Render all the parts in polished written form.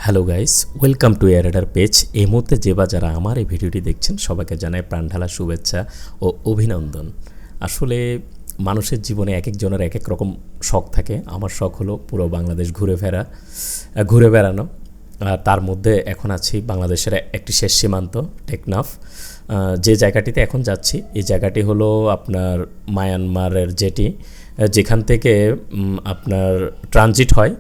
Hello guys, welcome to এয়ারাডার page. এই মুহূর্তে যে বা যারা আমার এই ভিডিওটি দেখছেন সবাইকে জানাই প্রাণঢালা শুভেচ্ছা ও অভিনন্দন। আসলে মানুষের জীবনে এক একজনের এক এক রকম শখ থাকে। আমার শখ হলো পুরো বাংলাদেশ ঘুরে বেড়ানো। তার মধ্যে এখন আছি বাংলাদেশের একটি শেষ সীমান্ত টেকনাফ। যে জায়গাটিতে এখন যাচ্ছি এই জায়গাটি হলো আপনার মায়ানমারের যেখান থেকে আপনার ট্রানজিট হয়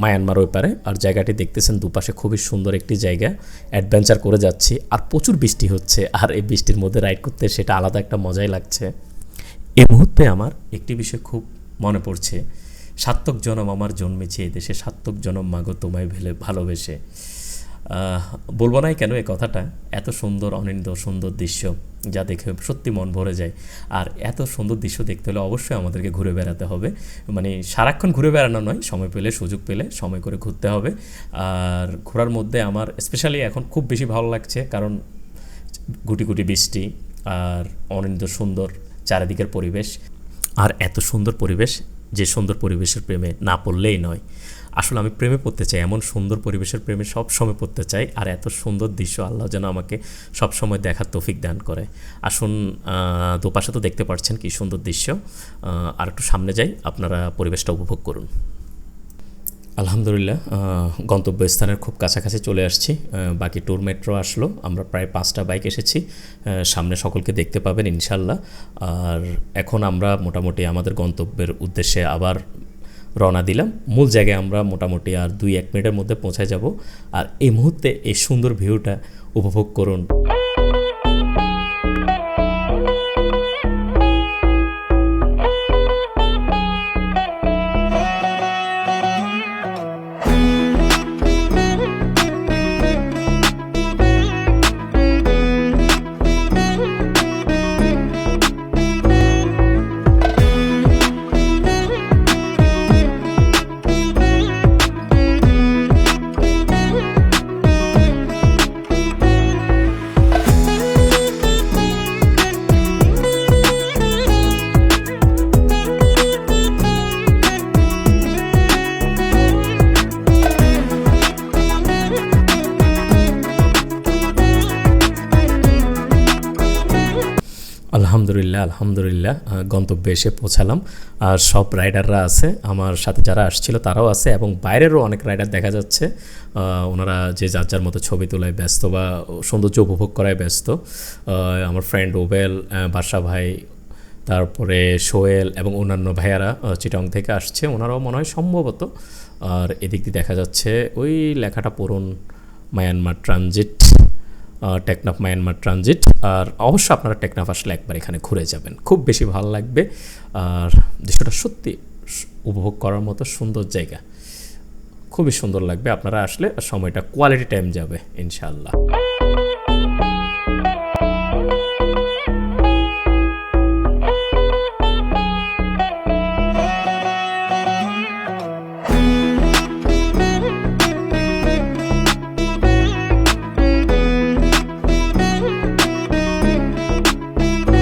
মায়ানমার ওই পারে। আর জায়গাটি দেখতেছেন দুপাশে খুবই সুন্দর একটি জায়গা। অ্যাডভেঞ্চার করে যাচ্ছি আর প্রচুর বৃষ্টি হচ্ছে, আর এই বৃষ্টির মধ্যে রাইড করতে সেটা আলাদা একটা মজাই লাগছে। এই মুহূর্তে আমার একটি বিষয় খুব মনে পড়ছে, সার্থক জনম আমার জন্মেছে এই দেশে, সার্থক জনম মাগো তোমায় ভালোবেসে। বলবো নাই কেন এই কথাটা, এত সুন্দর অনিন্দ্য সুন্দর দৃশ্য যা দেখে সত্যি মন ভরে যায়। আর এত সুন্দর দৃশ্য দেখতে হলে অবশ্যই আমাদেরকে ঘুরে বেড়াতে হবে, মানে সারাক্ষণ ঘুরে বেড়ানো নয়, সময় পেলে সুযোগ পেলে সময় করে ঘুরতে হবে। আর ঘোরার মধ্যে আমার স্পেশালি এখন খুব বেশি ভালো লাগছে, কারণ গুটি গুটি বৃষ্টি আর অনিন্দ্য সুন্দর চারিদিকের পরিবেশ। আর এত সুন্দর পরিবেশ, যে সুন্দর পরিবেশের প্রেমে না পড়লেই নয়। আসলে আমি প্রেমে পড়তে চাই, এমন সুন্দর পরিবেশের প্রেমে সব সময় পড়তে চাই। আর এত সুন্দর দৃশ্য আল্লাহ যেন আমাকে সব সময় দেখার তৌফিক দান করে। আসুন, দুপাশে তো দেখতে পাচ্ছেন কি সুন্দর দৃশ্য। আর একটু সামনে যাই, আপনারা পরিবেশটা উপভোগ করুন। আলহামদুলিল্লাহ, গন্তব্যস্থানের খুব কাছাকাছি চলে আসছি। বাকি ট্যুর মেট্রো আসলো, আমরা প্রায় 5টা বাইক এসেছি। সামনে সকলকে দেখতে পাবেন ইনশাল্লাহ। আর এখন আমরা মোটামুটি আমাদের গন্তব্যের উদ্দেশ্যে আবার রওনা দিলাম। মূল জায়গায় আমরা মোটামুটি আর 2-1 মিনিটের মধ্যে পৌঁছায় যাব। আর এই মুহূর্তে এই সুন্দর ভিউটা উপভোগ করুন। আলহামদুলিল্লাহ গন্তব্যে এসে পৌঁছালাম। আর সব রাইডাররা আছে, আমার সাথে যারা আসছিল তারাও আছে, এবং বাইরেরও অনেক রাইডার দেখা যাচ্ছে। ওনারা যে যার যার মতো ছবি তোলায় ব্যস্ত বা সৌন্দর্য উপভোগ করায় ব্যস্ত। আমার ফ্রেন্ড ওবেল, বাদশা ভাই, তারপরে সোহেল এবং অন্যান্য ভাইয়ারা চিটং থেকে আসছে, ওনারাও মনে হয় সম্ভবত। আর এদিক দিয়ে দেখা যাচ্ছে ওই লেখাটা পড়ুন, Myanmar transit, Teknaf Myanmar transit. আর অবশ্যই আপনারা টেকনাফ আসলে একবার এখানে ঘুরে যাবেন, খুব বেশি ভালো লাগবে। আর দৃশ্যটা সত্যি উপভোগ করার মতো সুন্দর জায়গা, খুবই সুন্দর লাগবে। আপনারা আসলে সময়টা কোয়ালিটি টাইম যাবে ইনশাআল্লাহ।